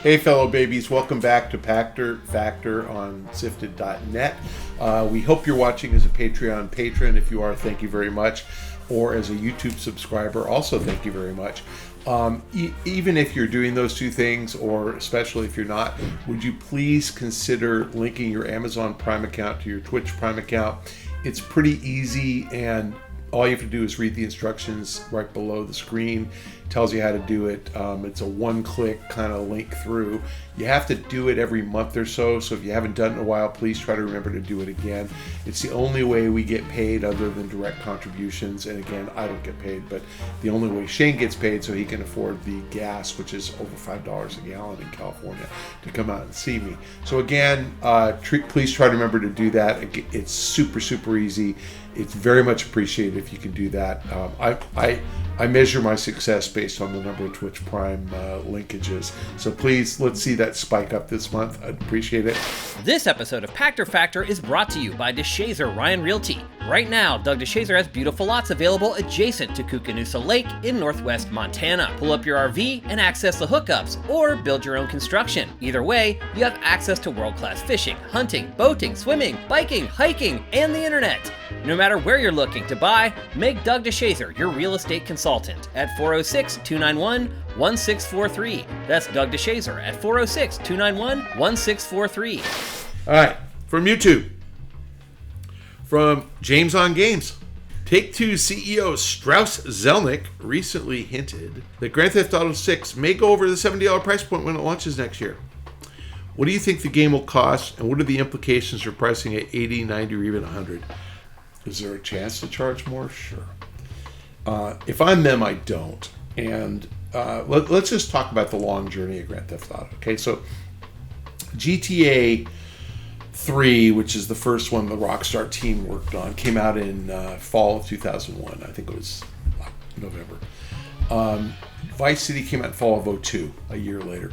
Hey, fellow babies, welcome back to Pachter Factor on SIFTD.net. We hope you're watching as a Patreon patron. If you are, thank you very much. Or as a YouTube subscriber, also thank you very much. Even if you're doing those two things, or especially if you're not, would you please consider linking your Amazon Prime account to your Twitch Prime account? It's pretty easy, and all you have to do is read the instructions right below the screen. It tells you how to do it. It's a one-click kind of link through. You have to do it every month or so if you haven't done it in a while, please try to remember to do it again. It's the only way we get paid other than direct contributions. And again, I don't get paid, but the only way Shane gets paid so he can afford the gas, which is over $5 a gallon in California, to come out and see me. So again, please try to remember to do that. It's super, super easy. It's very much appreciated if you can do that. I measure my success based on the number of Twitch Prime linkages. So please, let's see that spike up this month. I'd appreciate it. This episode of Pachter Factor is brought to you by DeShazer Ryan Realty. Right now, Doug DeShazer has beautiful lots available adjacent to Koocanusa Lake in northwest Montana. Pull up your RV and access the hookups, or build your own construction. Either way, you have access to world-class fishing, hunting, boating, swimming, biking, hiking, and the internet. No matter where you're looking to buy, make Doug DeShazer your real estate consultant at 406-291-1643. That's Doug DeShazer at 406-291-1643. All right, from YouTube. From James on Games. Take-Two CEO Strauss Zelnick recently hinted that Grand Theft Auto 6 may go over the $70 price point when it launches next year. What do you think the game will cost, and what are the implications for pricing at $80, $90, or even $100? Is there a chance to charge more? Sure. If I'm them, I don't. And let's just talk about the long journey of Grand Theft Auto. Okay, so GTA 3, which is the first one the Rockstar team worked on, came out in fall of 2001. I think it was November. Vice City came out in fall of 2002, a year later.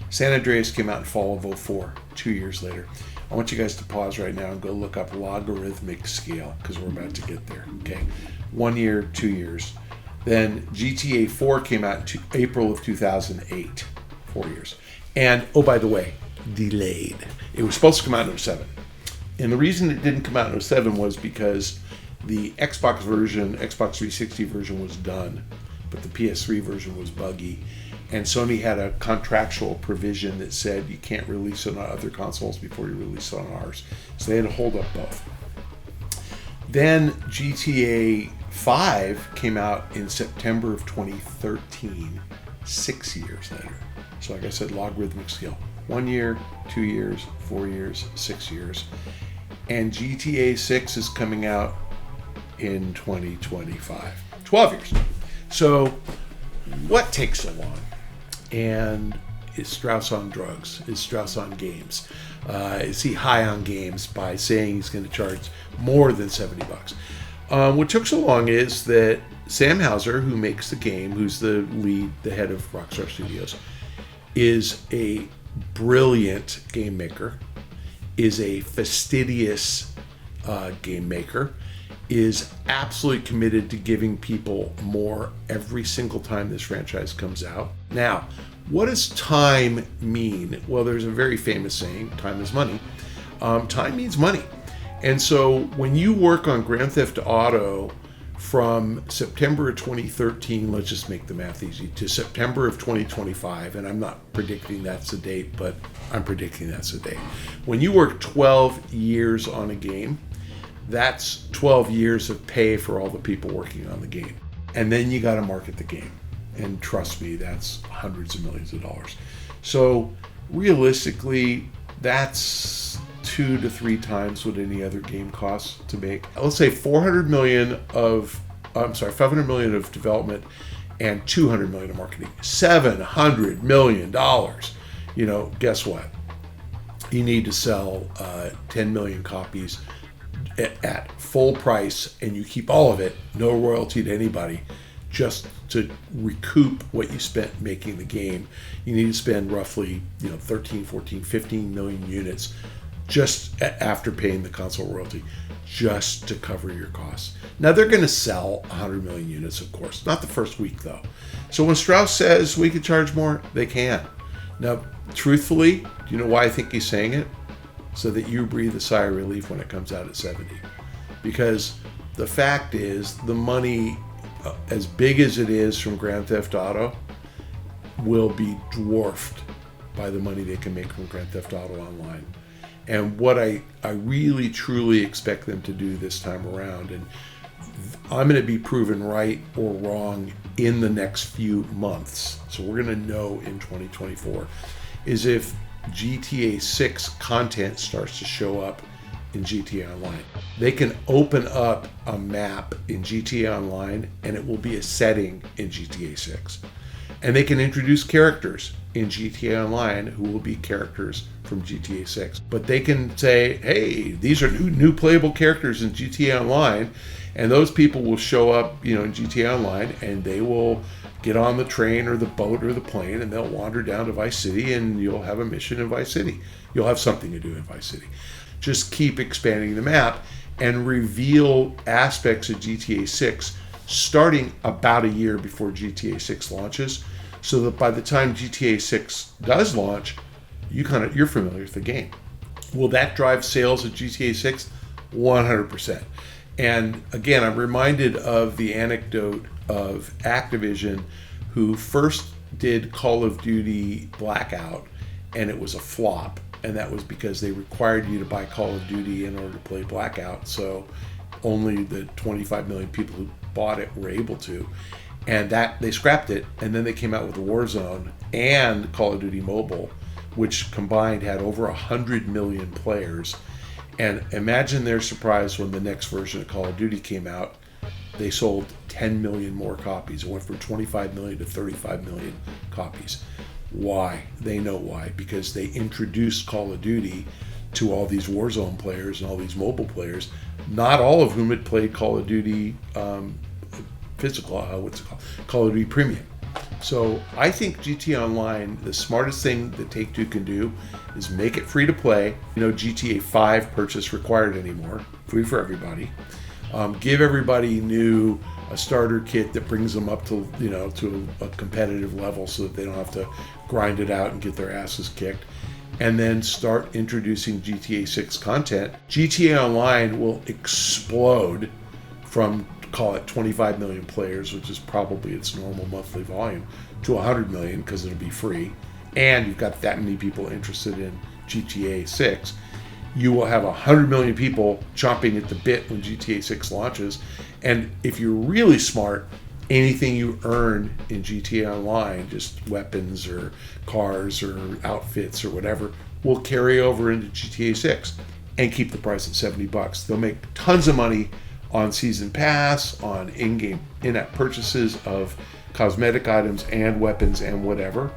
San Andreas came out in fall of 2004, 2 years later. I want you guys to pause right now and go look up logarithmic scale, because we're about to get there, okay? 1 year, 2 years. Then GTA 4 came out in April of 2008, 4 years. And, oh, by the way, delayed. It was supposed to come out in 2007. And the reason it didn't come out in 2007 was because the Xbox version, Xbox 360 version was done, but the PS3 version was buggy. And Sony had a contractual provision that said you can't release it on other consoles before you release it on ours. So they had to hold up both. Then GTA 5 came out in September of 2013, 6 years later. So like I said, logarithmic scale. 1 year, 2 years, 4 years, 6 years. And GTA 6 is coming out in 2025. 12 years. So what takes so long? And is Strauss on drugs? Is Strauss on games? Is he high on games by saying he's going to charge more than $70? What took so long is that Sam Houser, who makes the game, who's the head of Rockstar Studios, is a brilliant game maker, is a fastidious game maker, is absolutely committed to giving people more every single time this franchise comes out. Now, what does time mean? Well, there's a very famous saying, time is money. Time means money. And so when you work on Grand Theft Auto from September of 2013, let's just make the math easy, to September of 2025, and I'm not predicting that's the date, but I'm predicting that's the date. When you work 12 years on a game, that's 12 years of pay for all the people working on the game. And then you got to market the game. And trust me, that's hundreds of millions of dollars. So realistically, that's 2 to 3 times what any other game costs to make. Let's say 500 million of development and 200 million of marketing. $700 million. You know, guess what? You need to sell 10 million copies at full price, and you keep all of it, no royalty to anybody, just to recoup what you spent making the game. You need to spend roughly 13, 14, 15 million units just after paying the console royalty, just to cover your costs. Now they're going to sell 100 million units, of course, not the first week though. So when Strauss says we could charge more, they can. Now Truthfully, do you know why I think he's saying it? So that you breathe a sigh of relief when it comes out at 70. Because the fact is, the money, as big as it is from Grand Theft Auto, will be dwarfed by the money they can make from Grand Theft Auto Online. And what I really truly expect them to do this time around, and I'm going to be proven right or wrong in the next few months, so we're going to know in 2024, is if GTA 6 content starts to show up in GTA Online. They can open up a map in GTA Online and it will be a setting in GTA 6. And they can introduce characters in GTA Online who will be characters from GTA 6. But they can say, hey, these are new playable characters in GTA Online, and those people will show up, in GTA Online, and they will get on the train or the boat or the plane, and they'll wander down to Vice City, and you'll have a mission in Vice City. You'll have something to do in Vice City. Just keep expanding the map and reveal aspects of GTA 6 starting about a year before GTA 6 launches, so that by the time GTA 6 does launch, you're familiar with the game. Will that drive sales of GTA 6? 100%. And again, I'm reminded of the anecdote of Activision, who first did Call of Duty Blackout, and it was a flop. And that was because they required you to buy Call of Duty in order to play Blackout. So only the 25 million people who bought it were able to. And that they scrapped it. And then they came out with Warzone and Call of Duty Mobile, which combined had over 100 million players. And imagine their surprise when the next version of Call of Duty came out. They sold 10 million more copies. It went from 25 million to 35 million copies. Why? They know why. Because they introduced Call of Duty to all these Warzone players and all these mobile players, not all of whom had played Call of Duty physical, Call of Duty Premium. So I think GTA Online, the smartest thing that Take-Two can do is make it free to play. GTA 5 purchase required anymore, free for everybody. Give everybody a starter kit that brings them up to to a competitive level, so that they don't have to grind it out and get their asses kicked. And then start introducing GTA 6 content. GTA Online will explode from, call it 25 million players, which is probably its normal monthly volume, to 100 million because it'll be free. And you've got that many people interested in GTA 6. You will have 100 million people chomping at the bit when GTA 6 launches. And if you're really smart, anything you earn in GTA Online, just weapons or cars or outfits or whatever, will carry over into GTA 6 and keep the price at $70. They'll make tons of money on Season Pass, on in-app purchases of cosmetic items and weapons and whatever.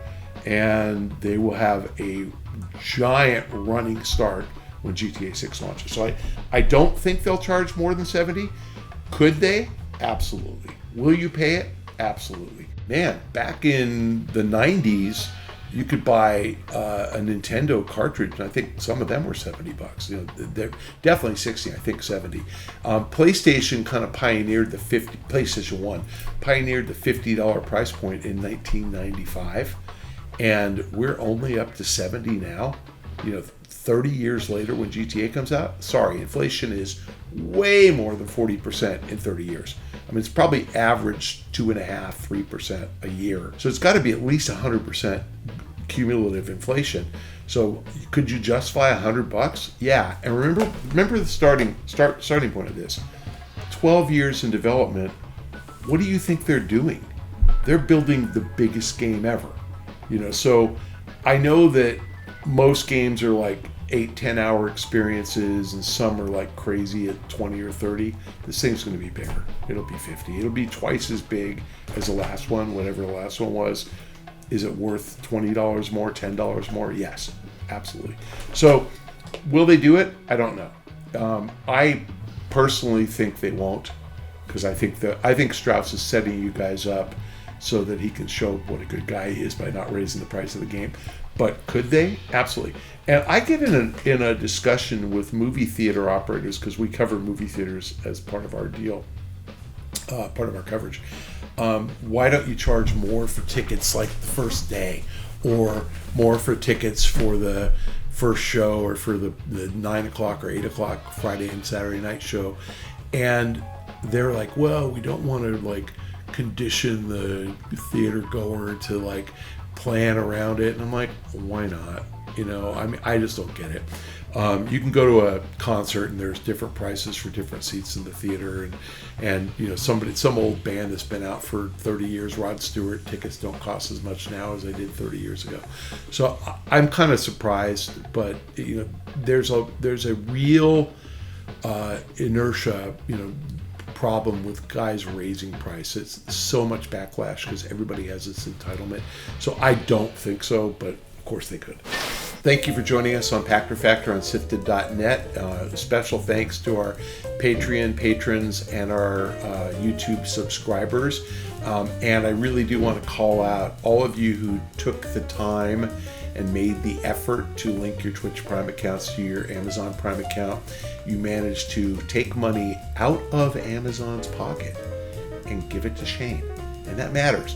And they will have a giant running start when GTA 6 launches. So I don't think they'll charge more than $70. Could they? Absolutely. Will you pay it? Absolutely. Man, back in the 90s, you could buy a Nintendo cartridge, and I think some of them were $70. They're definitely 60, I think 70. PlayStation kind of pioneered PlayStation 1 pioneered the $50 price point in 1995, and we're only up to 70 now. 30 years later when GTA comes out, sorry, inflation is way more than 40% in 30 years. I mean, it's probably averaged 2.5-3% a year. So it's got to be at least 100% cumulative inflation. So could you justify $100? Yeah. And remember the starting point of this. 12 years in development. What do you think they're doing? They're building the biggest game ever. So I know that most games are like 8-10 hour experiences, and some are like crazy at 20 or 30. This thing's going to be bigger. It'll be 50. It'll be twice as big as the last one, whatever the last one was. Is it worth $20 more, $10 more? Yes, absolutely. So will they do it? I don't know. I personally think they won't, because I think Strauss is setting you guys up so that he can show what a good guy he is by not raising the price of the game. But could they? Absolutely. And I get in a discussion with movie theater operators, because we cover movie theaters as part of our deal, part of our coverage. Why don't you charge more for tickets like the first day, or more for tickets for the first show or for the 9 o'clock or 8 o'clock Friday and Saturday night show. And they're like, well, we don't want to like condition the theater goer to like plan around it. And I'm like, why not? You know, I mean, I just don't get it. You can go to a concert and there's different prices for different seats in the theater, and you know, some old band that's been out for 30 years, Rod Stewart, tickets don't cost as much now as they did 30 years ago. So I'm kind of surprised, but you know, there's a real inertia, you know, problem with guys raising prices. So much backlash because everybody has this entitlement. So I don't think so, but of course they could. Thank you for joining us on Pachter Factor on SIFTD.net. Special thanks to our Patreon patrons and our YouTube subscribers. And I really do want to call out all of you who took the time and made the effort to link your Twitch Prime accounts to your Amazon Prime account. You managed to take money out of Amazon's pocket and give it to Shane. And that matters.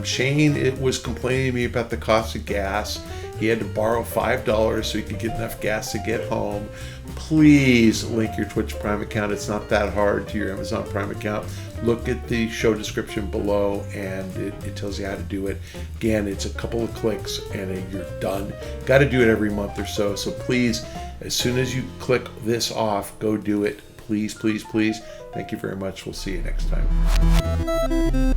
Shane was complaining to me about the cost of gas. He had to borrow $5 so he could get enough gas to get home. Please link your Twitch Prime account. It's not that hard to your Amazon Prime account. Look at the show description below and it tells you how to do it. Again, it's a couple of clicks and you're done. Got to do it every month or so. So please, as soon as you click this off, go do it. Please, please, please. Thank you very much. We'll see you next time.